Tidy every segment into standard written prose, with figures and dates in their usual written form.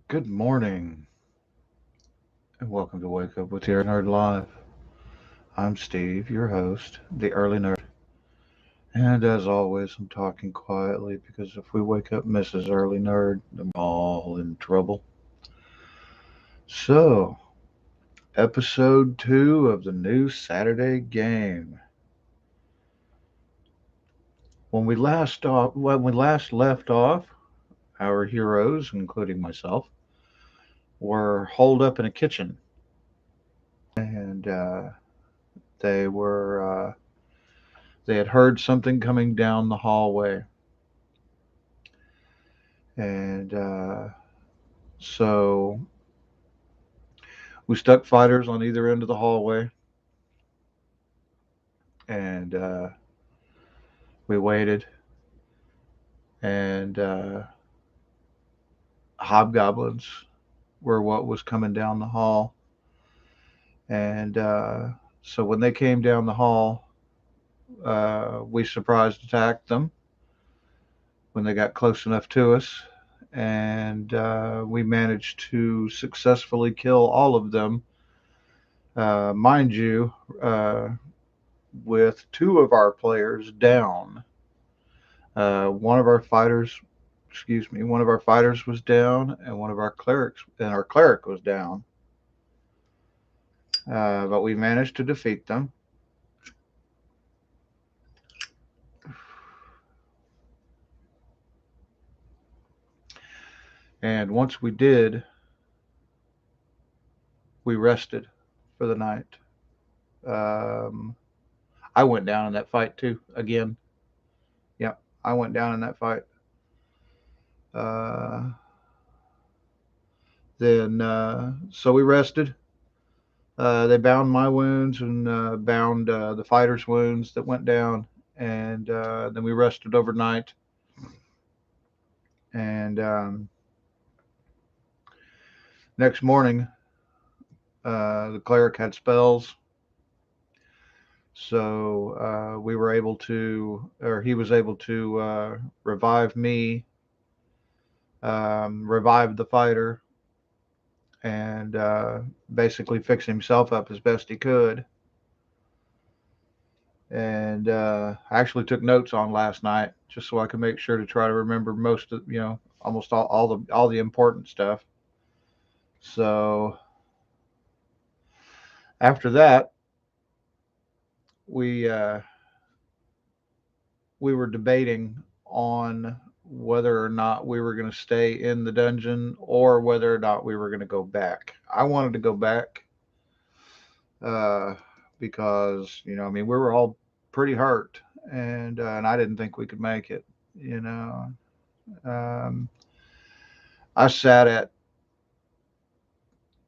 Good morning, and welcome to Wake Up with the Early Nerd Live. I'm Steve, your host, the Early Nerd. And as always, I'm talking quietly because if we wake up Mrs. Early Nerd, then we're all in trouble. So, episode 2 of the new Saturday game. When we last left off, our heroes, including myself, were holed up in a kitchen, and they were they had heard something coming down the hallway. And so we stuck fighters on either end of the hallway, and we waited. And hobgoblins were what was coming down the hall. And so when they came down the hall, we surprised attacked them when they got close enough to us. And we managed to successfully kill all of them. Mind you, with two of our players down. One of our fighters, one of our fighters was down, and our cleric was down. But we managed to defeat them. And once we did, we rested for the night. Um, I went down in that fight too. Again, yeah, I went down in that fight. Uh, then so we rested. They bound my wounds and bound the fighters' wounds that went down, and then we rested overnight. And next morning, the cleric had spells, so we were able to, or he was able to revive me, revive the fighter, and basically fix himself up as best he could. And I actually took notes on last night just so I could make sure to try to remember most of, almost all the important stuff. So after that, we uh, we were debating on whether or not we were going to stay in the dungeon or whether or not we were going to go back. I wanted to go back uh, because I mean, we were all pretty hurt, and I didn't think we could make it. You know, um, I sat at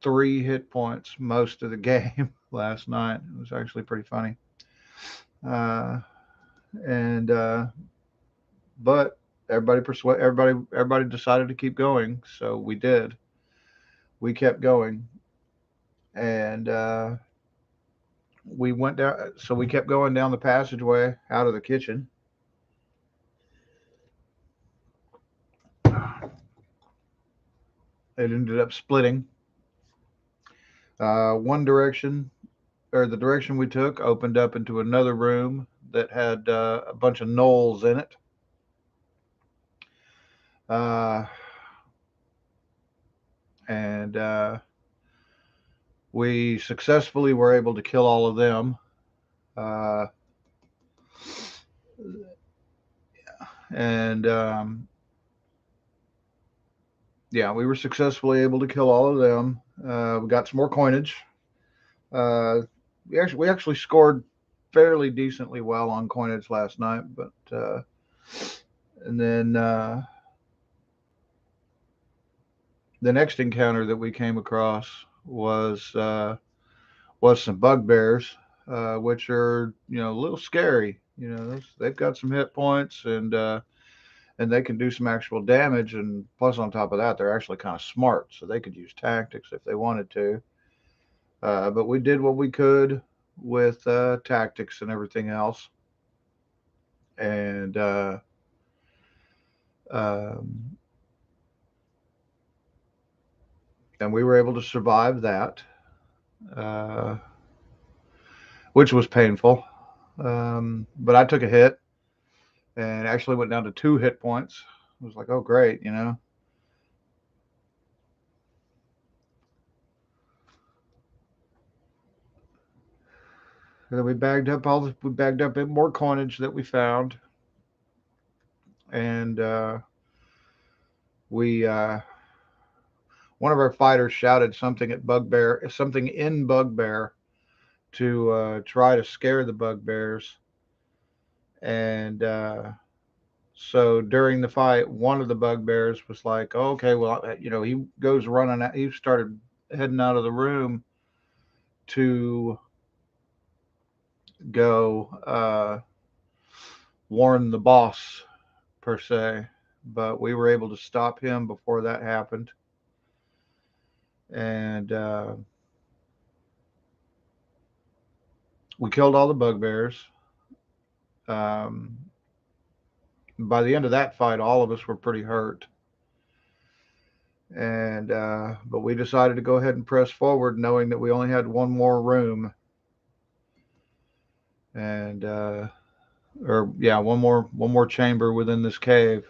3 hit points most of the game last night. It was actually pretty funny. Uh, and but everybody decided to keep going, so we did. We kept going, and we went down. So we kept going down the passageway out of the kitchen. It ended up splitting. One direction, or the direction we took, opened up into another room that had a bunch of gnolls in it. Uh, and we successfully were able to kill all of them. Uh, and Yeah, we were successfully able to kill all of them. We got some more coinage. Uh, we actually scored fairly decently well on coinage last night, but and then the next encounter that we came across was some bugbears, which are a little scary. They've got some hit points, and they can do some actual damage. And plus, on top of that, they're actually kind of smart, so they could use tactics if they wanted to. But we did what we could with tactics and everything else. And um, and we were able to survive that, uh, which was painful. But I took a hit and actually went down to 2 hit points. I was like, oh, great, you know. And then we bagged up more coinage that we found, and we one of our fighters shouted something in Bugbear to try to scare the bugbears. And so during the fight, one of the bugbears was like, oh, okay, well, he goes running out. He started heading out of the room to go warn the boss, per se. But we were able to stop him before that happened. And we killed all the bugbears. Um, by the end of that fight, all of us were pretty hurt. And but we decided to go ahead and press forward, knowing that we only had one more room, and or yeah, one more chamber within this cave.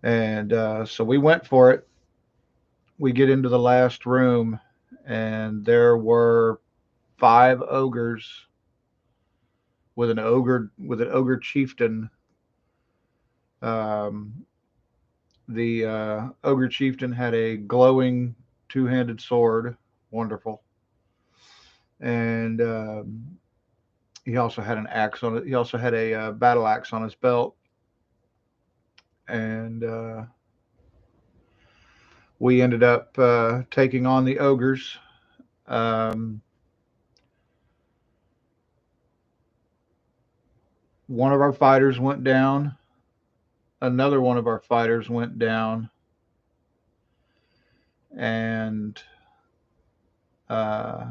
And so we went for it. We get into the last room, and there were 5 ogres with an ogre chieftain. Um, the ogre chieftain had a glowing two-handed sword, wonderful, and he also had an axe on it. He also had a battle axe on his belt, and we ended up taking on the ogres. Um, one of our fighters went down. Another one of our fighters went down, and uh,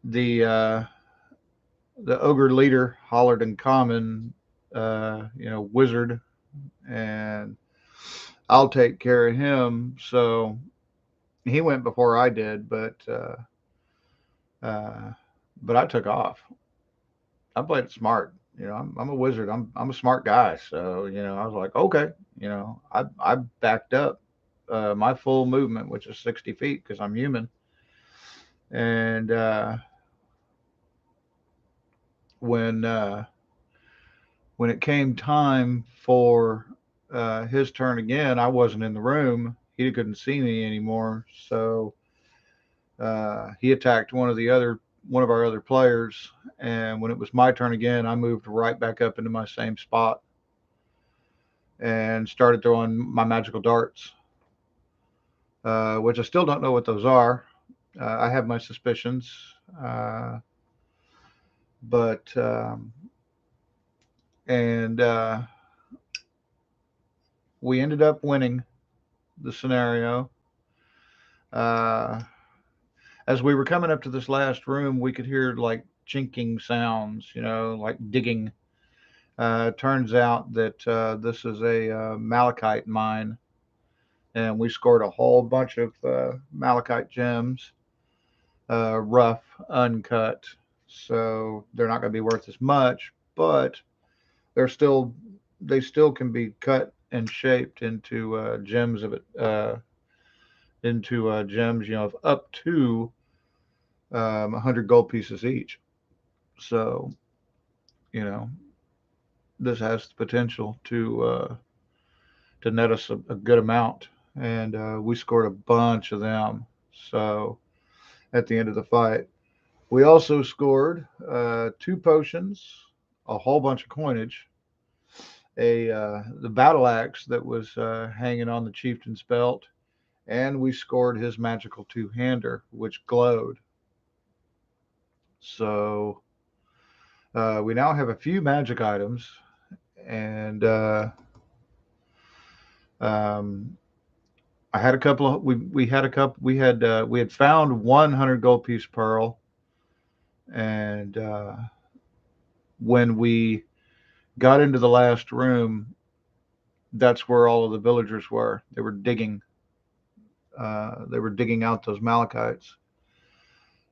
the uh, the ogre leader hollered in common, wizard, and I'll take care of him. So he went before I did, uh, but I took off. I played it smart. I'm a wizard. I'm a smart guy. So I was like, okay. I backed up my full movement, which is 60 feet, because I'm human. And when uh, when it came time for his turn again, I wasn't in the room. He couldn't see me anymore. So he attacked one of our other players, and when it was my turn again, I moved right back up into my same spot and started throwing my magical darts, which I still don't know what those are. I have my suspicions, uh, but and we ended up winning the scenario. Uh, as we were coming up to this last room, we could hear like chinking sounds, like digging. Turns out that this is a malachite mine, and we scored a whole bunch of malachite gems, rough, uncut. So they're not going to be worth as much, but they're still they still can be cut and shaped into gems of it into gems, of up to 100 gold pieces each. So you know this has the potential to net us a good amount, and we scored a bunch of them. So at the end of the fight, we also scored 2 potions, a whole bunch of coinage, a the battle axe that was hanging on the chieftain's belt, and we scored his magical two-hander, which glowed. So we now have a few magic items, and um, I had a couple of we had a couple we had found 100 gold piece pearl, and when we got into the last room, that's where all of the villagers were. They were digging, They were digging out those malachites.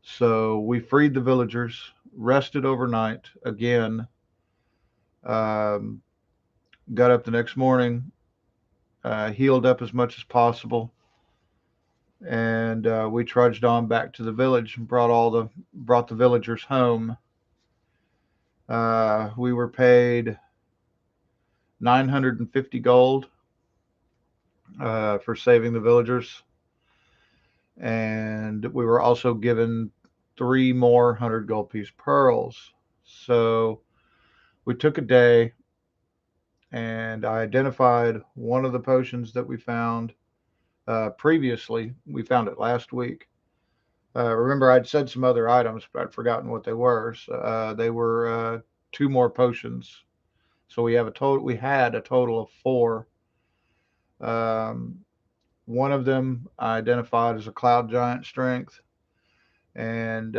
So we freed the villagers, rested overnight again, um, got up the next morning, healed up as much as possible, and we trudged on back to the village and brought the villagers home. We were paid 950 gold for saving the villagers, and we were also given 3 more 100 gold piece pearls. So we took a day, and I identified one of the potions that we found previously. We found it last week. Remember, I'd said some other items, but I'd forgotten what they were. So, they were 2 more potions. So we have a total. We had a total of 4. Um, one of them I identified as a cloud giant strength, and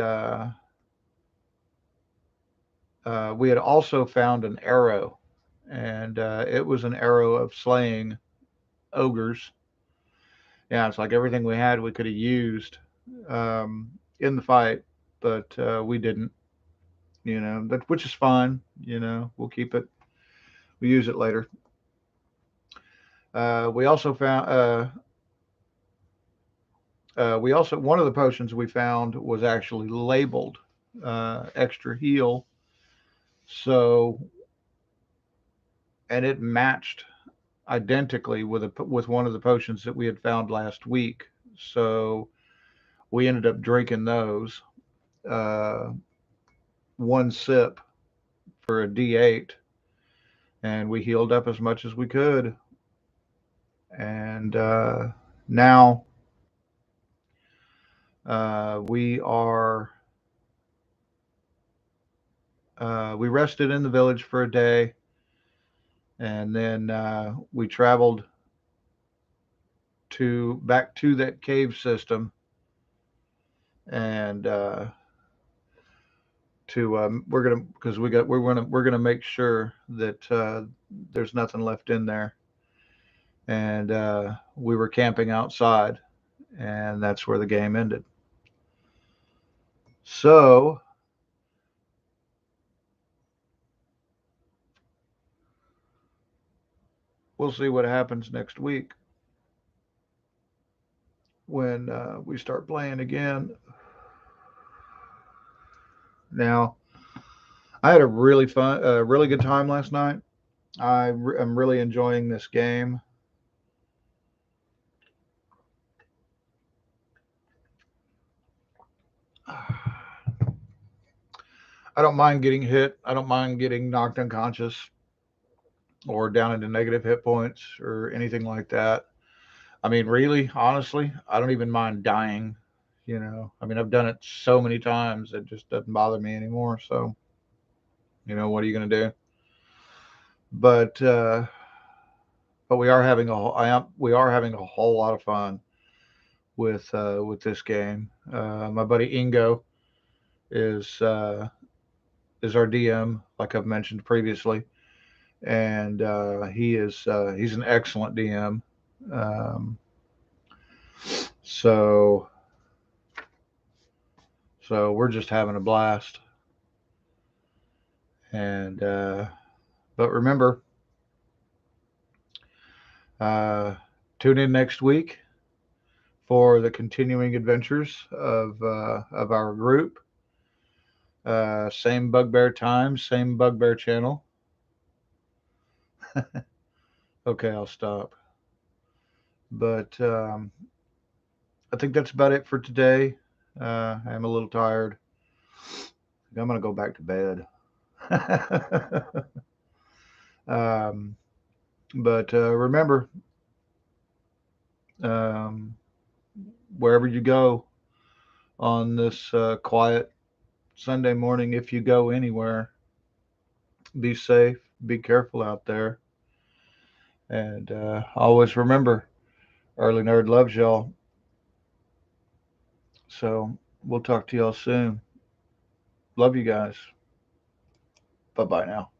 we had also found an arrow, and it was an arrow of slaying ogres. Yeah, it's like everything we had we could have used in the fight, but we didn't. Which is fine. We'll keep it. We use it later. We also found. We also One of the potions we found was actually labeled extra heal. So, and it matched identically with one of the potions that we had found last week. So we ended up drinking those. Uh, 1 sip for a D8, and we healed up as much as we could. And now we rested in the village for a day, and then we traveled back to that cave system, and we're gonna make sure that there's nothing left in there, and we were camping outside, and that's where the game ended. So we'll see what happens next week when we start playing again. Now, I had a really good time last night. I'm really enjoying this game. I don't mind getting hit. I don't mind getting knocked unconscious or down into negative hit points or anything like that. I mean, really, honestly, I don't even mind dying. I mean, I've done it so many times, it just doesn't bother me anymore. So, what are you going to do? But we are having a whole lot of fun with this game. My buddy Ingo is is our DM, like I've mentioned previously, and he's an excellent DM. Um, so we're just having a blast. And but remember, tune in next week for the continuing adventures of our group. Same Bugbear time, same Bugbear channel. Okay, I'll stop. But I think that's about it for today. I'm a little tired. I'm going to go back to bed. But remember, um, wherever you go on this quiet Sunday morning, if you go anywhere, be safe, be careful out there, and always remember, Early Nerd loves y'all. So we'll talk to y'all soon. Love you guys. Bye bye now.